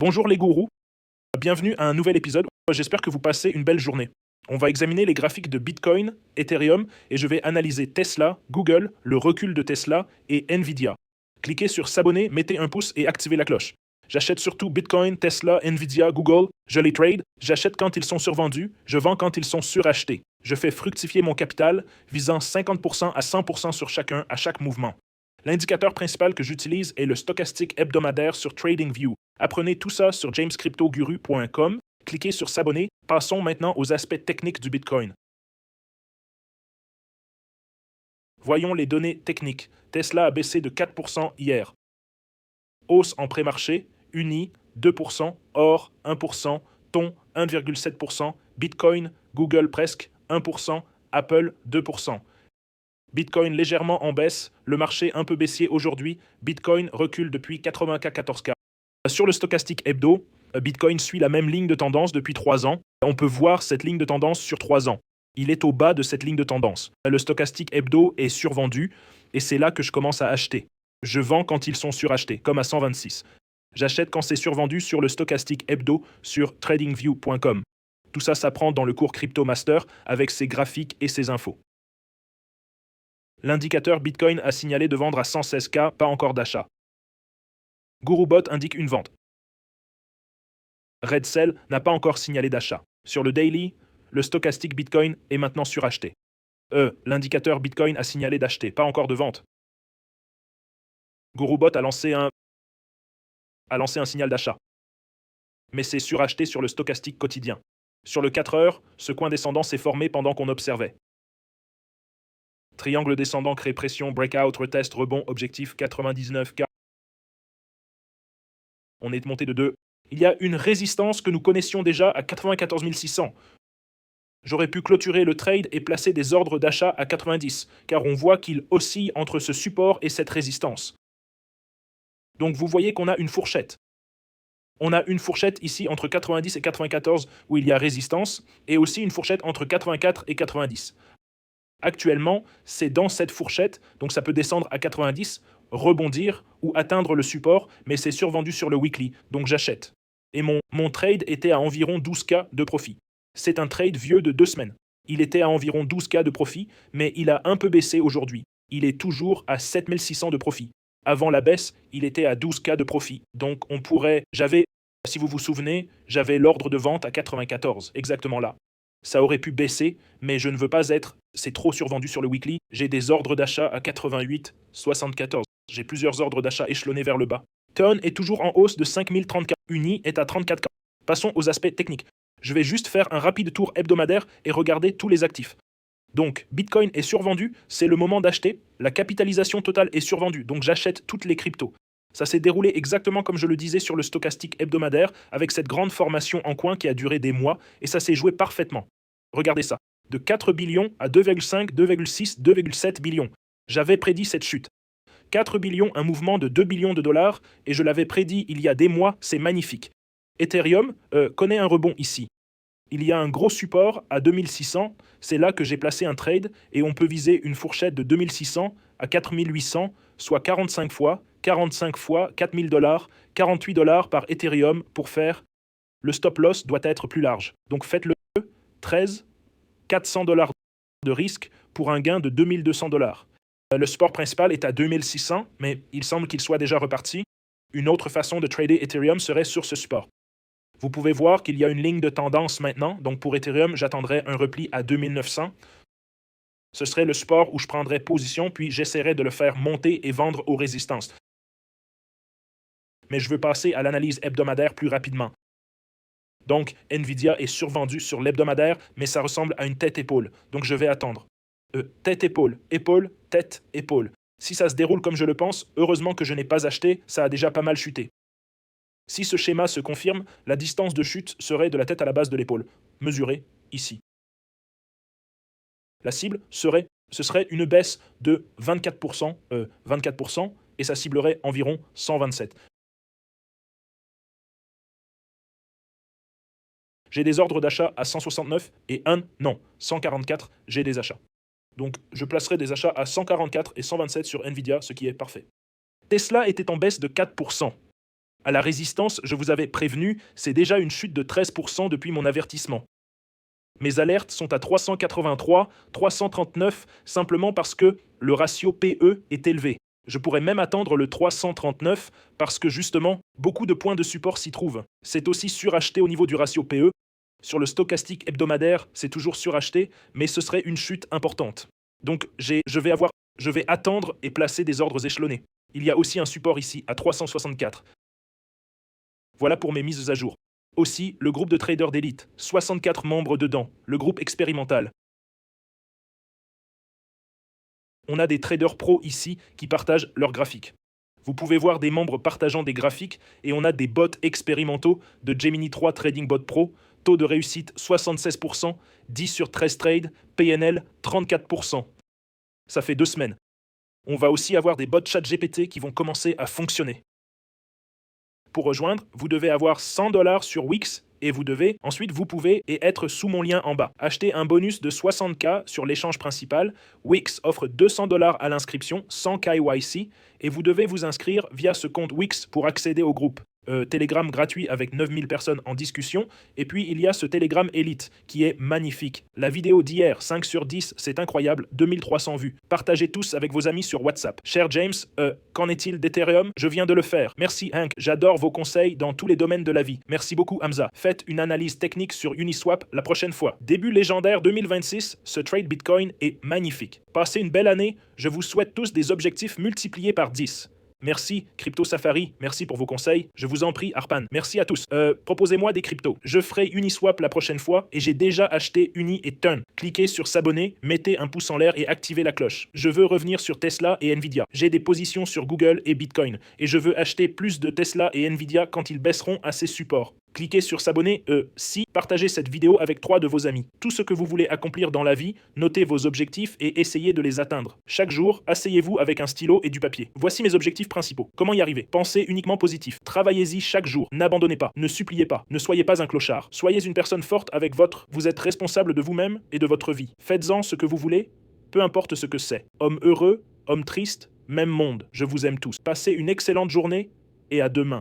Bonjour les gourous, bienvenue à un nouvel épisode. J'espère que vous passez une belle journée. On va examiner les graphiques de Bitcoin, Ethereum et je vais analyser Tesla, Google, le recul de Tesla et Nvidia. Cliquez sur s'abonner, mettez un pouce et activez la cloche. J'achète surtout Bitcoin, Tesla, Nvidia, Google, je les trade, j'achète quand ils sont survendus, je vends quand ils sont surachetés. Je fais fructifier mon capital, visant 50% à 100% sur chacun à chaque mouvement. L'indicateur principal que j'utilise est le stochastique hebdomadaire sur TradingView. Apprenez tout ça sur jamescryptoguru.com. Cliquez sur s'abonner. Passons maintenant aux aspects techniques du Bitcoin. Voyons les données techniques. Tesla a baissé de 4% hier. Hausse en pré-marché, Uni 2%, Or 1%, Thon 1,7%, Bitcoin, Google presque 1%, Apple 2%. Bitcoin légèrement en baisse, le marché un peu baissier aujourd'hui, Bitcoin recule depuis 80K14K. Sur le stochastique hebdo, Bitcoin suit la même ligne de tendance depuis 3 ans. On peut voir cette ligne de tendance sur 3 ans. Il est au bas de cette ligne de tendance. Le stochastique hebdo est survendu et c'est là que je commence à acheter. Je vends quand ils sont surachetés, comme à 126. J'achète quand c'est survendu sur le stochastique hebdo sur tradingview.com. Tout ça s'apprend dans le cours Crypto Master avec ses graphiques et ses infos. L'indicateur Bitcoin a signalé de vendre à 116K, pas encore d'achat. GuruBot indique une vente. Redcell n'a pas encore signalé d'achat. Sur le daily, le stochastique Bitcoin est maintenant suracheté. L'indicateur Bitcoin a signalé d'acheter, pas encore de vente. GuruBot a lancé un signal d'achat. Mais c'est suracheté sur le stochastique quotidien. Sur le 4 heures, ce coin descendant s'est formé pendant qu'on observait. Triangle descendant crée pression, breakout, retest, rebond, objectif 99K. On est monté de 2. Il y a une résistance que nous connaissions déjà à 94 600. J'aurais pu clôturer le trade et placer des ordres d'achat à 90, car on voit qu'il oscille entre ce support et cette résistance. Donc vous voyez qu'on a une fourchette. On a une fourchette ici entre 90 et 94 où il y a résistance, et aussi une fourchette entre 84 et 90. Actuellement, c'est dans cette fourchette, donc ça peut descendre à 90, rebondir ou atteindre le support, mais c'est survendu sur le weekly, donc j'achète. Et mon trade était à environ 12K de profit. C'est un trade vieux de 2 semaines. Il était à environ 12K de profit, mais il a un peu baissé aujourd'hui. Il est toujours à 7600 de profit. Avant la baisse, il était à 12K de profit. Donc si vous vous souvenez, j'avais l'ordre de vente à 94, exactement là. Ça aurait pu baisser, mais je ne veux pas c'est trop survendu sur le weekly. J'ai des ordres d'achat à 88, 74. J'ai plusieurs ordres d'achat échelonnés vers le bas. Ton est toujours en hausse de 5030K. Uni est à 34K. Passons aux aspects techniques. Je vais juste faire un rapide tour hebdomadaire et regarder tous les actifs. Donc, Bitcoin est survendu, c'est le moment d'acheter. La capitalisation totale est survendue, donc j'achète toutes les cryptos. Ça s'est déroulé exactement comme je le disais sur le stochastique hebdomadaire, avec cette grande formation en coin qui a duré des mois, et ça s'est joué parfaitement. Regardez ça, de 4 billions à 2,5, 2,6, 2,7 billions. J'avais prédit cette chute. 4 billions, un mouvement de 2 billions de dollars, et je l'avais prédit il y a des mois, c'est magnifique. Ethereum connaît un rebond ici. Il y a un gros support à 2600, c'est là que j'ai placé un trade, et on peut viser une fourchette de 2600 à 4800, soit 45 fois 4000 dollars, 48 dollars par Ethereum pour faire. Le stop loss doit être plus large. Donc faites-le 13, 400 dollars de risque pour un gain de 2200 dollars. Le support principal est à 2600, mais il semble qu'il soit déjà reparti. Une autre façon de trader Ethereum serait sur ce support. Vous pouvez voir qu'il y a une ligne de tendance maintenant. Donc pour Ethereum, j'attendrai un repli à 2900. Ce serait le support où je prendrais position, puis j'essaierai de le faire monter et vendre aux résistances. Mais je veux passer à l'analyse hebdomadaire plus rapidement. Donc, Nvidia est survendu sur l'hebdomadaire, mais ça ressemble à une tête-épaule. Donc, je vais attendre. Tête-épaule, épaule, tête, épaule. Si ça se déroule comme je le pense, heureusement que je n'ai pas acheté, ça a déjà pas mal chuté. Si ce schéma se confirme, la distance de chute serait de la tête à la base de l'épaule, mesurée ici. La cible ce serait une baisse de 24%, et ça ciblerait environ 127. J'ai des ordres d'achat à 169 et 144, j'ai des achats. Donc je placerai des achats à 144 et 127 sur Nvidia, ce qui est parfait. Tesla était en baisse de 4%. À la résistance, je vous avais prévenu, c'est déjà une chute de 13% depuis mon avertissement. Mes alertes sont à 383, 339, simplement parce que le ratio PE est élevé. Je pourrais même attendre le 339 parce que justement, beaucoup de points de support s'y trouvent. C'est aussi suracheté au niveau du ratio PE. Sur le stochastique hebdomadaire, c'est toujours suracheté, mais ce serait une chute importante. Donc je vais attendre et placer des ordres échelonnés. Il y a aussi un support ici à 364. Voilà pour mes mises à jour. Aussi, le groupe de traders d'élite, 64 membres dedans, le groupe expérimental. On a des traders pros ici qui partagent leurs graphiques. Vous pouvez voir des membres partageant des graphiques et on a des bots expérimentaux de Gemini 3 Trading Bot Pro, taux de réussite 76%, 10 sur 13 trades, PNL 34%. Ça fait 2 semaines. On va aussi avoir des bots ChatGPT qui vont commencer à fonctionner. Pour rejoindre, vous devez avoir $100 sur Wix et vous pouvez être sous mon lien en bas. Acheter un bonus de 60K sur l'échange principal. Wix offre $200 à l'inscription sans KYC et vous devez vous inscrire via ce compte Wix pour accéder au groupe. Telegram gratuit avec 9000 personnes en discussion. Et puis, il y a ce Telegram Elite qui est magnifique. La vidéo d'hier, 5 sur 10, c'est incroyable, 2300 vues. Partagez tous avec vos amis sur WhatsApp. Cher James, qu'en est-il d'Ethereum? Je viens de le faire. Merci Hank, j'adore vos conseils dans tous les domaines de la vie. Merci beaucoup Hamza. Faites une analyse technique sur Uniswap la prochaine fois. Début légendaire 2026, ce trade Bitcoin est magnifique. Passez une belle année, je vous souhaite tous des objectifs multipliés par 10. Merci, Crypto Safari, merci pour vos conseils. Je vous en prie, Arpan. Merci à tous. Proposez-moi des cryptos. Je ferai Uniswap la prochaine fois et j'ai déjà acheté Uni et Turn. Cliquez sur s'abonner, mettez un pouce en l'air et activez la cloche. Je veux revenir sur Tesla et Nvidia. J'ai des positions sur Google et Bitcoin et je veux acheter plus de Tesla et Nvidia quand ils baisseront à ces supports. Cliquez sur s'abonner, partagez cette vidéo avec 3 de vos amis. Tout ce que vous voulez accomplir dans la vie, notez vos objectifs et essayez de les atteindre. Chaque jour, asseyez-vous avec un stylo et du papier. Voici mes objectifs principaux. Comment y arriver? Pensez uniquement positif. Travaillez-y chaque jour. N'abandonnez pas. Ne suppliez pas. Ne soyez pas un clochard. Soyez une personne forte avec votre... Vous êtes responsable de vous-même et de votre vie. Faites-en ce que vous voulez, peu importe ce que c'est. Homme heureux, homme triste, même monde. Je vous aime tous. Passez une excellente journée et à demain.